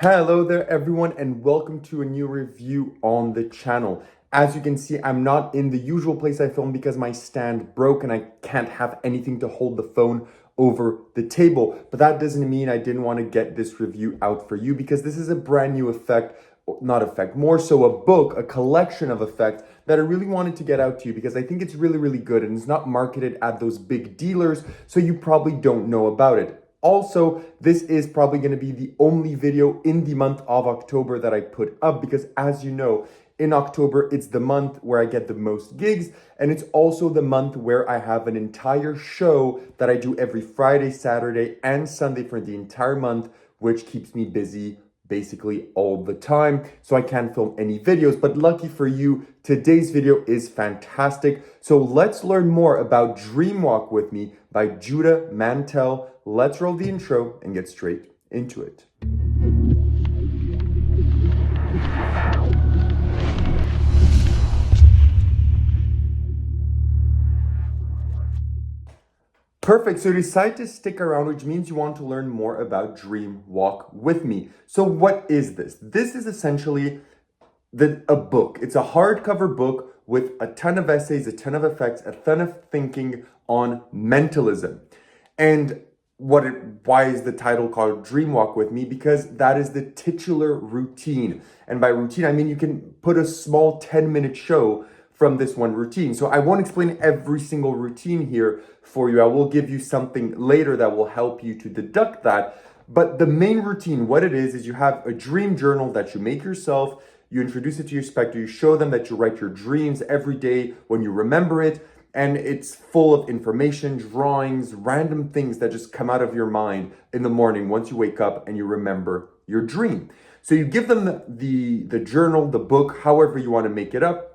Hello there everyone and welcome to a new review on the channel. As you can see, I'm not in the usual place I film because my stand broke and I can't have anything to hold the phone over the table. But that doesn't mean I didn't want to get this review out for you because this is a brand new more so a book, a collection of effects that I really wanted to get out to you because I think it's really good and it's not marketed at those big dealers, so you probably don't know about it. Also, this is probably going to be the only video in the month of October that I put up because, as you know, in October, it's the month where I get the most gigs, and it's also the month where I have an entire show that I do every Friday, Saturday, and Sunday for the entire month, which keeps me busy basically all the time, so I can't film any videos. But lucky for you, today's video is fantastic. So let's learn more about Dreamwalk with Me by Judah Mantell. Let's roll the intro and get straight into it. Perfect, so decide to stick around, which means you want to learn more about Dream Walk with Me. So what is this? This is essentially a book. It's a hardcover book with a ton of essays, a ton of effects, a ton of thinking on mentalism. And why is the title called Dream Walk with Me? Because that is the titular routine. And by routine, I mean you can put a small 10-minute show from this one routine. So I won't explain every single routine here for you. I will give you something later that will help you to deduct that. But the main routine, what it is you have a dream journal that you make yourself. You introduce it to your specter. You show them that you write your dreams every day when you remember it. And it's full of information, drawings, random things that just come out of your mind in the morning once you wake up and you remember your dream. So you give them the journal, the book, however you want to make it up.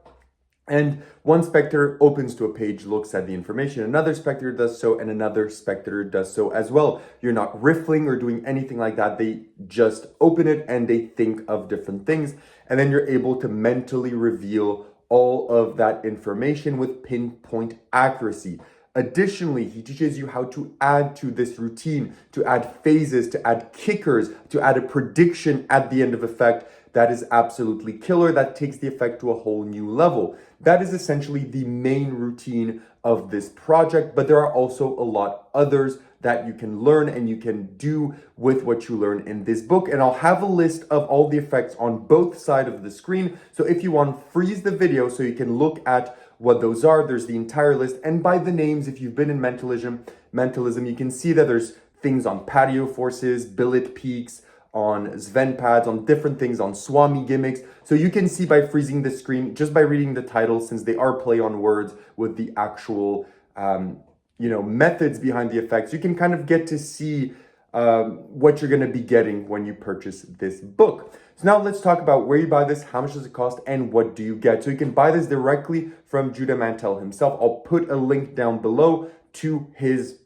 And one specter opens to a page, looks at the information. Another specter does so, and another specter does so as well. You're not riffling or doing anything like that. They just open it and they think of different things. And then you're able to mentally reveal all of that information with pinpoint accuracy. Additionally, he teaches you how to add to this routine, to add phases, to add kickers, to add a prediction at the end of effect that is absolutely killer, that takes the effect to a whole new level. That is essentially the main routine of this project, but there are also a lot others that you can learn and you can do with what you learn in this book. And I'll have a list of all the effects on both sides of the screen. So if you want, freeze the video so you can look at what those are. There's the entire list. And by the names, if you've been in mentalism, you can see that there's things on patio forces, billet peaks, on Sven pads, on different things, on Swami gimmicks. So you can see by freezing the screen, just by reading the title, since they are play on words with the actual, methods behind the effects, you can kind of get to see what you're going to be getting when you purchase this book. So now let's talk about where you buy this, how much does it cost, and what do you get. So you can buy this directly from Judah Mantell himself. I'll put a link down below to his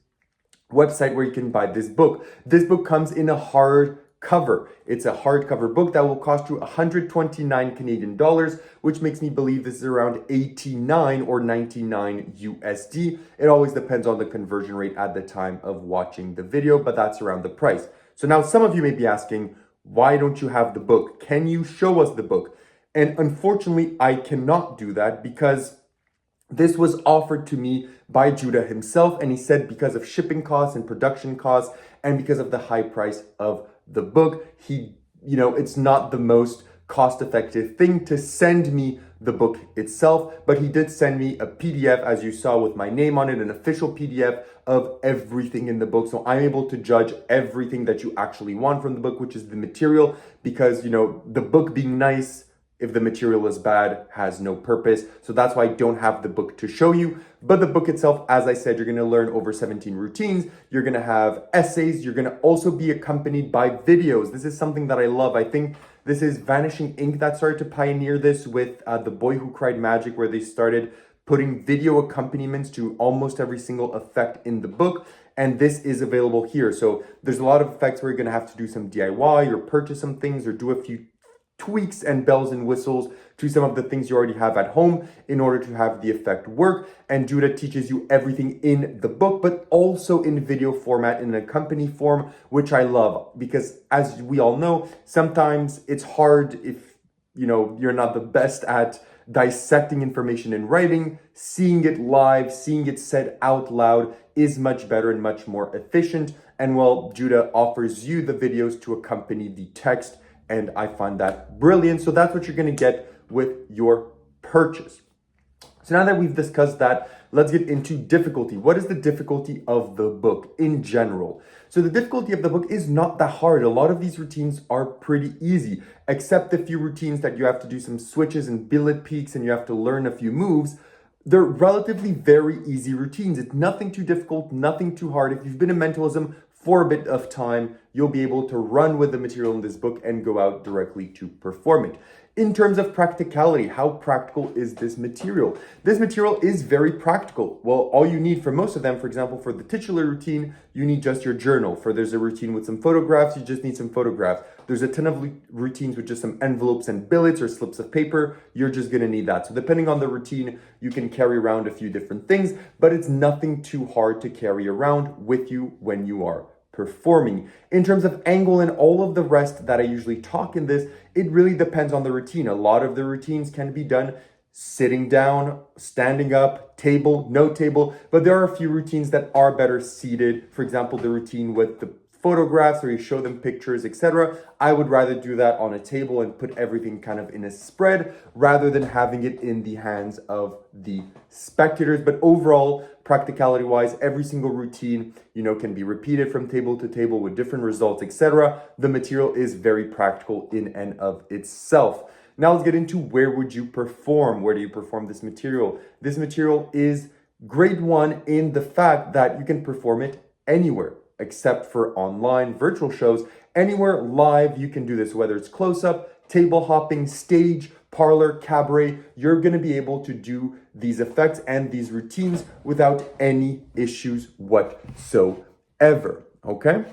website where you can buy this book. This book comes in a hardcover. It's a hardcover book that will cost you 129 Canadian dollars, which makes me believe this is around 89 or 99 USD. It always depends on the conversion rate at the time of watching the video, but that's around the price. So now some of you may be asking, why don't you have the book? Can you show us the book? And unfortunately, I cannot do that because this was offered to me by Judah himself, and he said because of shipping costs and production costs and because of the high price of the book, it's not the most cost-effective thing to send me the book itself, but he did send me a PDF, as you saw, with my name on it, an official PDF of everything in the book. So I'm able to judge everything that you actually want from the book, which is the material, because, the book being nice, if the material is bad, has no purpose. So that's why I don't have the book to show you. But the book itself, as I said, you're going to learn over 17 routines. You're going to have essays. You're going to also be accompanied by videos. This is something that I love. I think this is Vanishing Ink that started to pioneer this with The Boy Who Cried Magic, where they started putting video accompaniments to almost every single effect in the book. And this is available here. So there's a lot of effects where you're going to have to do some DIY or purchase some things or do a few tweaks and bells and whistles to some of the things you already have at home in order to have the effect work. And Judah teaches you everything in the book, but also in video format, in a company form, which I love because, as we all know, sometimes it's hard if you're not the best at dissecting information in writing. Seeing it live, seeing it said out loud is much better and much more efficient. And well, Judah offers you the videos to accompany the text, and I find that brilliant. So that's what you're going to get with your purchase. So now that we've discussed that, let's get into difficulty. What is the difficulty of the book in general? So the difficulty of the book is not that hard. A lot of these routines are pretty easy, except the few routines that you have to do some switches and billet peaks and you have to learn a few moves. They're relatively very easy routines. It's nothing too difficult, nothing too hard. If you've been in mentalism for a bit of time, you'll be able to run with the material in this book and go out directly to perform it. In terms of practicality, how practical is this material? This material is very practical. Well, all you need for most of them, for example, for the titular routine, you need just your journal. There's a routine with some photographs, you just need some photographs. There's a ton of routines with just some envelopes and billets or slips of paper. You're just gonna need that. So depending on the routine, you can carry around a few different things, but it's nothing too hard to carry around with you when you are performing. In terms of angle and all of the rest that I usually talk in this, it really depends on the routine. A lot of the routines can be done sitting down, standing up, table, no table, but there are a few routines that are better seated. For example, the routine with the photographs where you show them pictures, etc. I would rather do that on a table and put everything kind of in a spread rather than having it in the hands of the spectators. But overall, practicality wise, every single routine, can be repeated from table to table with different results, etc. The material is very practical in and of itself. Now let's get into where would you perform? Where do you perform this material? This material is grade 1 in the fact that you can perform it anywhere, except for online virtual shows. Anywhere live, you can do this, whether it's close-up, table hopping, stage, parlor, cabaret. You're going to be able to do these effects and these routines without any issues whatsoever, okay?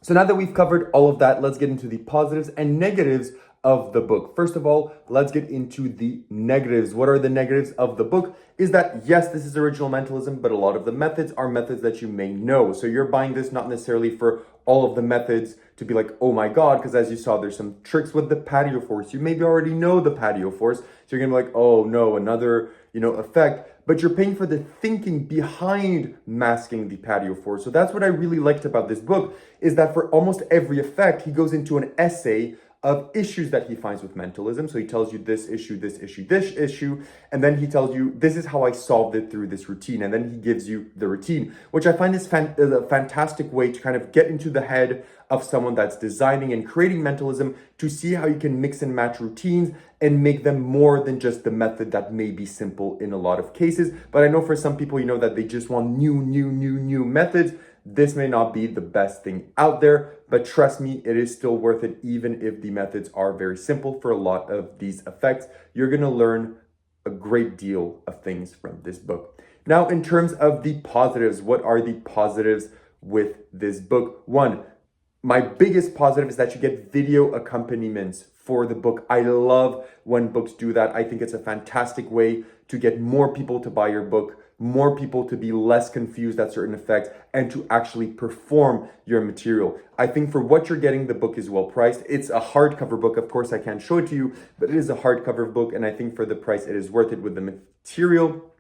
So now that we've covered all of that, let's get into the positives and negatives of the book. First of all, let's get into the negatives. What are the negatives of the book? Is that, yes, this is original mentalism, but a lot of the methods are methods that you may know. So you're buying this not necessarily for all of the methods to be like, oh my God, because as you saw, there's some tricks with the patio force. You maybe already know the patio force. So you're gonna be like, oh no, another, effect. But you're paying for the thinking behind masking the patio force. So that's what I really liked about this book, is that for almost every effect, he goes into an essay of issues that he finds with mentalism. So he tells you this issue, this issue, this issue, and then he tells you, this is how I solved it through this routine. And then he gives you the routine, which I find is a fantastic way to kind of get into the head of someone that's designing and creating mentalism, to see how you can mix and match routines and make them more than just the method that may be simple in a lot of cases. But I know for some people, that they just want new methods. This may not be the best thing out there, but trust me, it is still worth it, even if the methods are very simple for a lot of these effects. You're gonna learn a great deal of things from this book. Now, in terms of the positives, what are the positives with this book? One, my biggest positive is that you get video accompaniments for the book. I love when books do that. I think it's a fantastic way to get more people to buy your book, more people to be less confused at certain effects, and to actually perform your material. I think for what you're getting, the book is well priced. It's a hardcover book. Of course, I can't show it to you, but it is a hardcover book, and I think for the price, it is worth it with the material.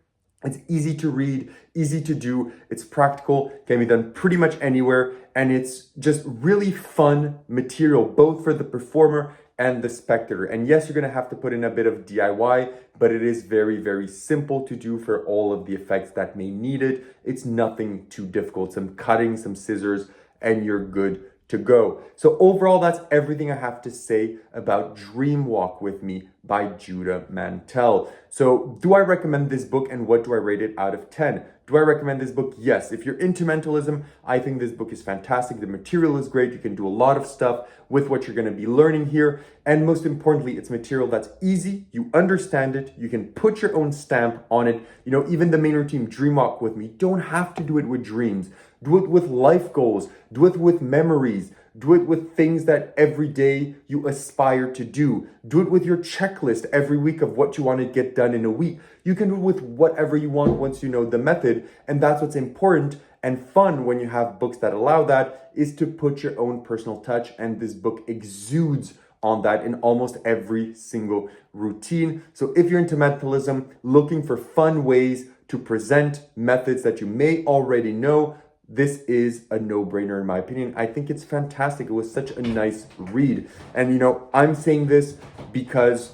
It's easy to read, easy to do. It's practical, can be done pretty much anywhere, and it's just really fun material, both for the performer and the spectator. And yes, you're gonna have to put in a bit of DIY, but it is very, very simple to do for all of the effects that may need it. It's nothing too difficult. Some cutting, some scissors, and you're good to go. So overall, that's everything I have to say about Dream Walk With Me by Judah Mantell. So do I recommend this book, and what do I rate it out of 10? Do I recommend this book? Yes. If you're into mentalism, I think this book is fantastic. The material is great. You can do a lot of stuff with what you're going to be learning here. And most importantly, it's material that's easy. You understand it. You can put your own stamp on it. Even the main routine, Dream Walk With Me, don't have to do it with dreams. Do it with life goals. Do it with memories. Do it with things that every day you aspire to do. Do it with your checklist every week of what you want to get done in a week. You can do it with whatever you want once you know the method. And that's what's important and fun when you have books that allow that, is to put your own personal touch. And this book exudes on that in almost every single routine. So if you're into mentalism, looking for fun ways to present methods that you may already know, this is a no-brainer in my opinion. I think it's fantastic. It was such a nice read. And I'm saying this because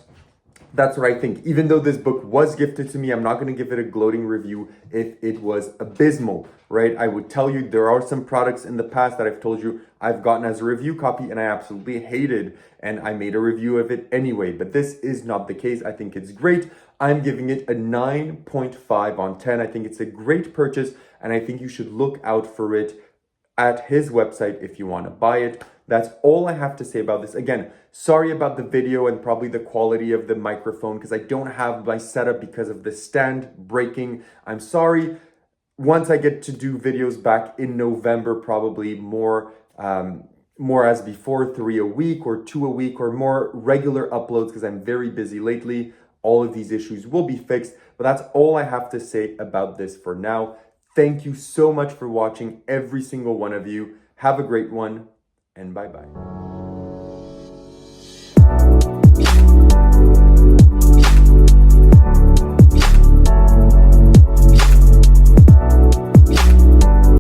that's what I think. Even though this book was gifted to me, I'm not going to give it a gloating review if it was abysmal, right? I would tell you there are some products in the past that I've told you I've gotten as a review copy and I absolutely hated, and I made a review of it anyway. But this is not the case. I think it's great. I'm giving it a 9.5 on 10. I think it's a great purchase, and I think you should look out for it at his website if you want to buy it. That's all I have to say about this. Again, sorry about the video and probably the quality of the microphone because I don't have my setup because of the stand breaking. I'm sorry. Once I get to do videos back in November, probably more as before, 3 a week or 2 a week, or more regular uploads because I'm very busy lately, all of these issues will be fixed. But that's all I have to say about this for now. Thank you so much for watching, every single one of you. Have a great one, and bye-bye.